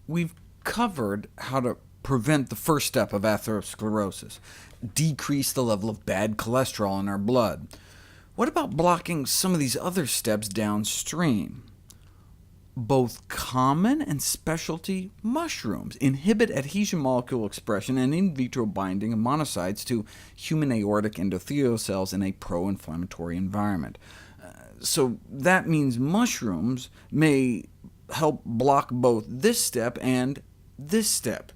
We've covered how to prevent the first step of atherosclerosis, decrease the level of bad cholesterol in our blood. What about blocking some of these other steps downstream? Both common and specialty mushrooms inhibit adhesion molecule expression and in vitro binding of monocytes to human aortic endothelial cells in a pro-inflammatory environment. So that means mushrooms may help block both this step and this step.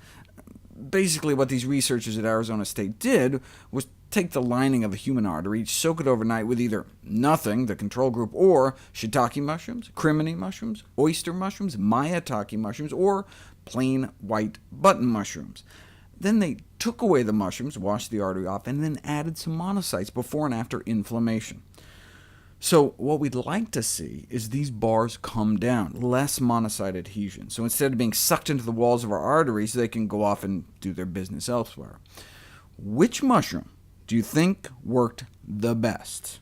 Basically, what these researchers at Arizona State did was take the lining of a human artery, soak it overnight with either nothing, the control group, or shiitake mushrooms, crimini mushrooms, oyster mushrooms, maitake mushrooms, or plain white button mushrooms. Then they took away the mushrooms, washed the artery off, and then added some monocytes before and after inflammation. So what we'd like to see is these bars come down, less monocyte adhesion. So instead of being sucked into the walls of our arteries, they can go off and do their business elsewhere. Which mushroom do you think worked the best?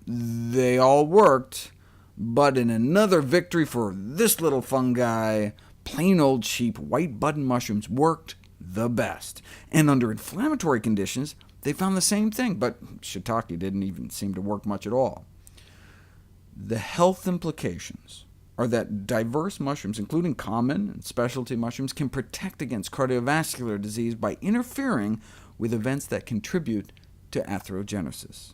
They all worked, but in another victory for this little fungi, plain old cheap white button mushrooms worked the best. And under inflammatory conditions, they found the same thing, but shiitake didn't even seem to work much at all. The health implications are that diverse mushrooms, including common and specialty mushrooms, can protect against cardiovascular disease by interfering with events that contribute to atherogenesis.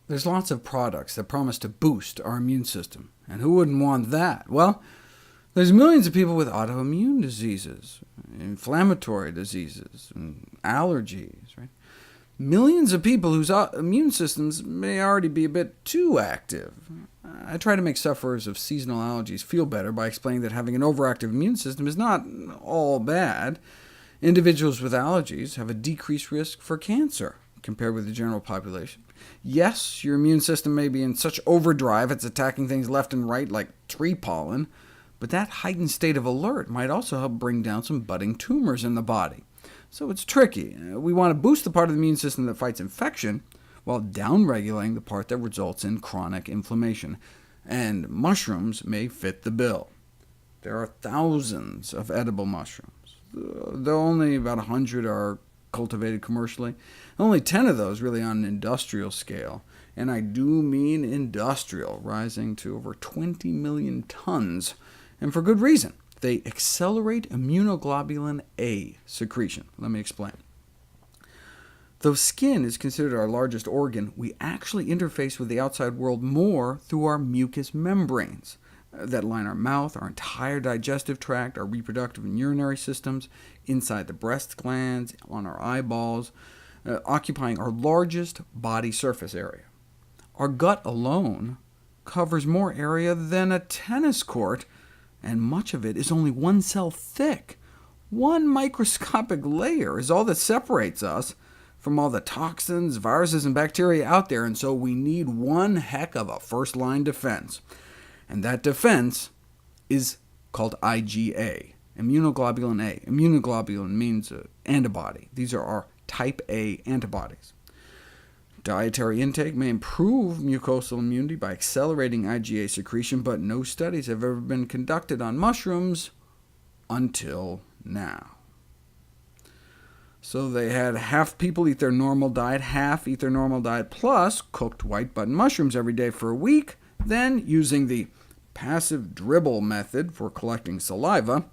There's lots of products that promise to boost our immune system, and who wouldn't want that? Well, there's millions of people with autoimmune diseases, inflammatory diseases, and allergies, right? Millions of people whose immune systems may already be a bit too active. I try to make sufferers of seasonal allergies feel better by explaining that having an overactive immune system is not all bad. Individuals with allergies have a decreased risk for cancer compared with the general population. Yes, your immune system may be in such overdrive it's attacking things left and right like tree pollen, but that heightened state of alert might also help bring down some budding tumors in the body. So it's tricky. We want to boost the part of the immune system that fights infection, while downregulating the part that results in chronic inflammation, and mushrooms may fit the bill. There are thousands of edible mushrooms, though only about 100 are cultivated commercially. Only 10 of those really on an industrial scale, and I do mean industrial, rising to over 20 million tons, and for good reason. They accelerate immunoglobulin A secretion. Let me explain. Though skin is considered our largest organ, we actually interface with the outside world more through our mucous membranes that line our mouth, our entire digestive tract, our reproductive and urinary systems, inside the breast glands, on our eyeballs, occupying our largest body surface area. Our gut alone covers more area than a tennis court, and much of it is only one cell thick. One microscopic layer is all that separates us from all the toxins, viruses, and bacteria out there, and so we need one heck of a first-line defense. And that defense is called IgA, immunoglobulin A. Immunoglobulin means antibody. These are our type A antibodies. Dietary intake may improve mucosal immunity by accelerating IgA secretion, but no studies have ever been conducted on mushrooms until now. So they had half people eat their normal diet, half eat their normal diet, plus cooked white button mushrooms every day for a week. Then, using the passive dribble method for collecting saliva,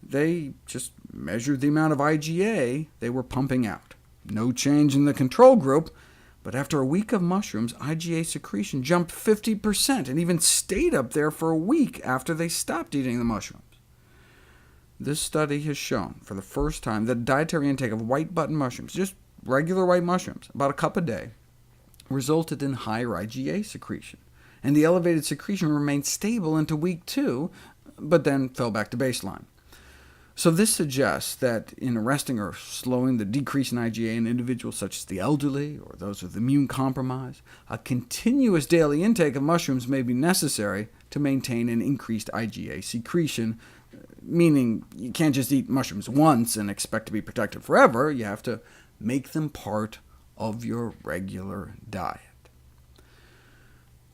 they just measured the amount of IgA they were pumping out. No change in the control group, but after a week of mushrooms, IgA secretion jumped 50%, and even stayed up there for a week after they stopped eating the mushrooms. This study has shown, for the first time, that dietary intake of white button mushrooms, just regular white mushrooms, about a cup a day, resulted in higher IgA secretion, and the elevated secretion remained stable into week 2, but then fell back to baseline. So this suggests that in arresting or slowing the decrease in IgA in individuals such as the elderly or those with immune compromise, a continuous daily intake of mushrooms may be necessary to maintain an increased IgA secretion, meaning you can't just eat mushrooms once and expect to be protected forever. You have to make them part of your regular diet.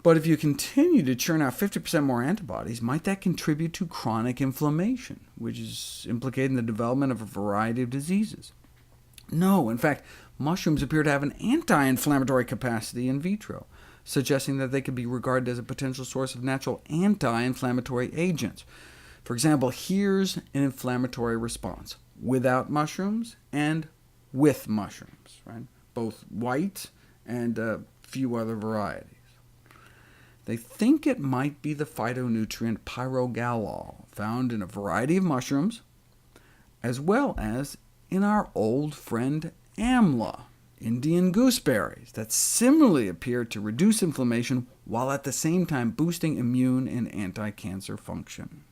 But if you continue to churn out 50% more antibodies, might that contribute to chronic inflammation, which is implicated in the development of a variety of diseases? No, in fact, mushrooms appear to have an anti-inflammatory capacity in vitro, suggesting that they could be regarded as a potential source of natural anti-inflammatory agents. For example, here's an inflammatory response without mushrooms and with mushrooms, right? Both white and a few other varieties. They think it might be the phytonutrient pyrogallol, found in a variety of mushrooms, as well as in our old friend amla, Indian gooseberries, that similarly appear to reduce inflammation while at the same time boosting immune and anti-cancer function.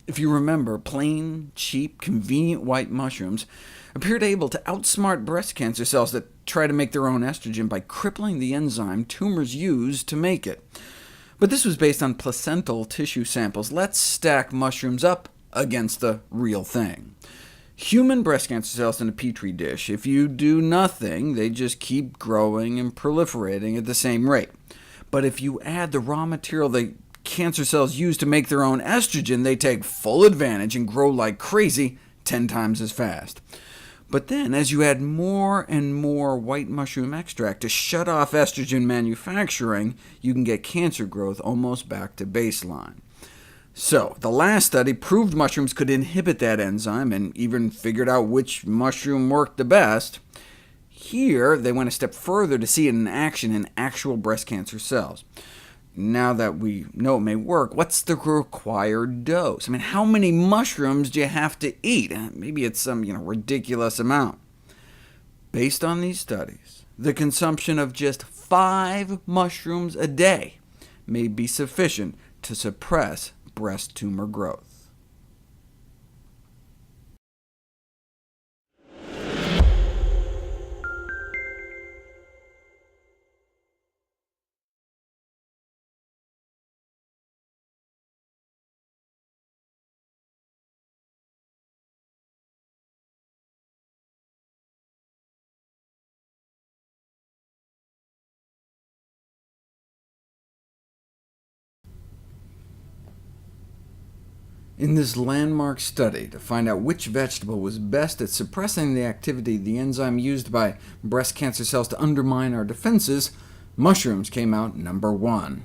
If you remember, plain, cheap, convenient white mushrooms appeared able to outsmart breast cancer cells that try to make their own estrogen by crippling the enzyme tumors use to make it. But this was based on placental tissue samples. Let's stack mushrooms up against the real thing. Human breast cancer cells in a petri dish, if you do nothing, they just keep growing and proliferating at the same rate. But if you add the raw material the cancer cells use to make their own estrogen, they take full advantage and grow like crazy, 10 times as fast. But then, as you add more and more white mushroom extract to shut off estrogen manufacturing, you can get cancer growth almost back to baseline. So, the last study proved mushrooms could inhibit that enzyme, and even figured out which mushroom worked the best. Here, they went a step further to see it in action in actual breast cancer cells. Now that we know it may work, what's the required dose? I mean, how many mushrooms do you have to eat? Maybe it's some ridiculous amount. Based on these studies, the consumption of just 5 mushrooms a day may be sufficient to suppress breast tumor growth. In this landmark study to find out which vegetable was best at suppressing the activity of the enzyme used by breast cancer cells to undermine our defenses, mushrooms came out number 1.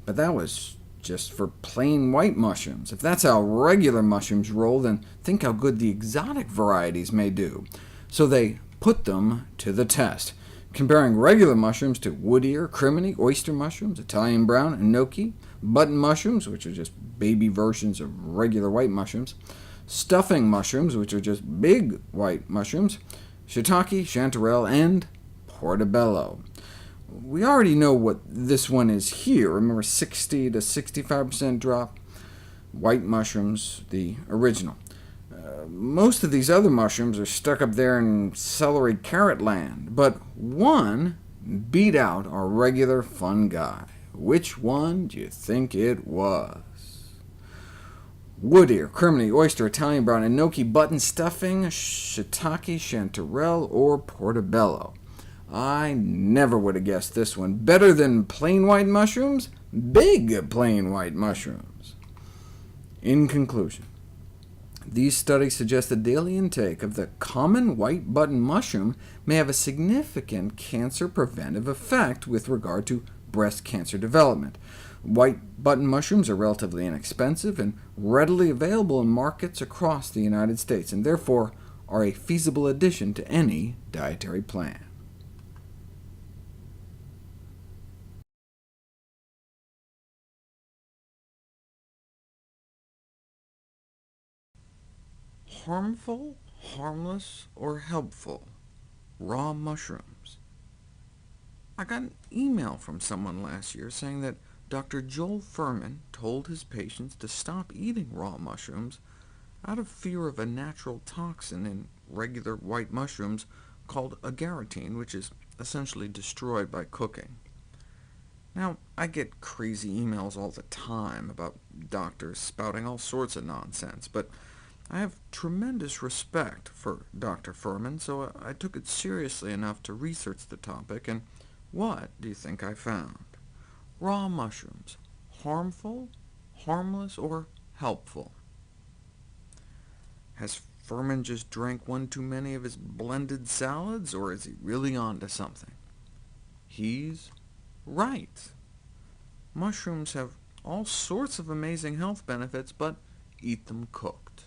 But that was just for plain white mushrooms. If that's how regular mushrooms roll, then think how good the exotic varieties may do. So they put them to the test, comparing regular mushrooms to wood ear, crimini, oyster mushrooms, Italian brown, enoki, button mushrooms, which are just baby versions of regular white mushrooms, stuffing mushrooms, which are just big white mushrooms, shiitake, chanterelle, and portobello. We already know what this one is here. Remember, 60 to 65% drop. White mushrooms, the original. Most of these other mushrooms are stuck up there in celery carrot land, but one beat out our regular fun guy. Which one do you think it was? Wood ear, crimini, oyster, Italian brown, enoki, button, stuffing, shiitake, chanterelle, or portobello. I never would have guessed this one. Better than plain white mushrooms? Big plain white mushrooms. In conclusion, these studies suggest the daily intake of the common white button mushroom may have a significant cancer preventive effect with regard to breast cancer development. White button mushrooms are relatively inexpensive and readily available in markets across the United States, and therefore are a feasible addition to any dietary plan. Harmful, harmless, or helpful? Raw mushrooms. I got an email from someone last year saying that Dr. Joel Fuhrman told his patients to stop eating raw mushrooms out of fear of a natural toxin in regular white mushrooms called agaritine, which is essentially destroyed by cooking. Now, I get crazy emails all the time about doctors spouting all sorts of nonsense, but I have tremendous respect for Dr. Fuhrman, so I took it seriously enough to research the topic, and what do you think I found? Raw mushrooms, harmful, harmless, or helpful? Has Fuhrman just drank one too many of his blended salads, or is he really onto something? He's right. Mushrooms have all sorts of amazing health benefits, but eat them cooked.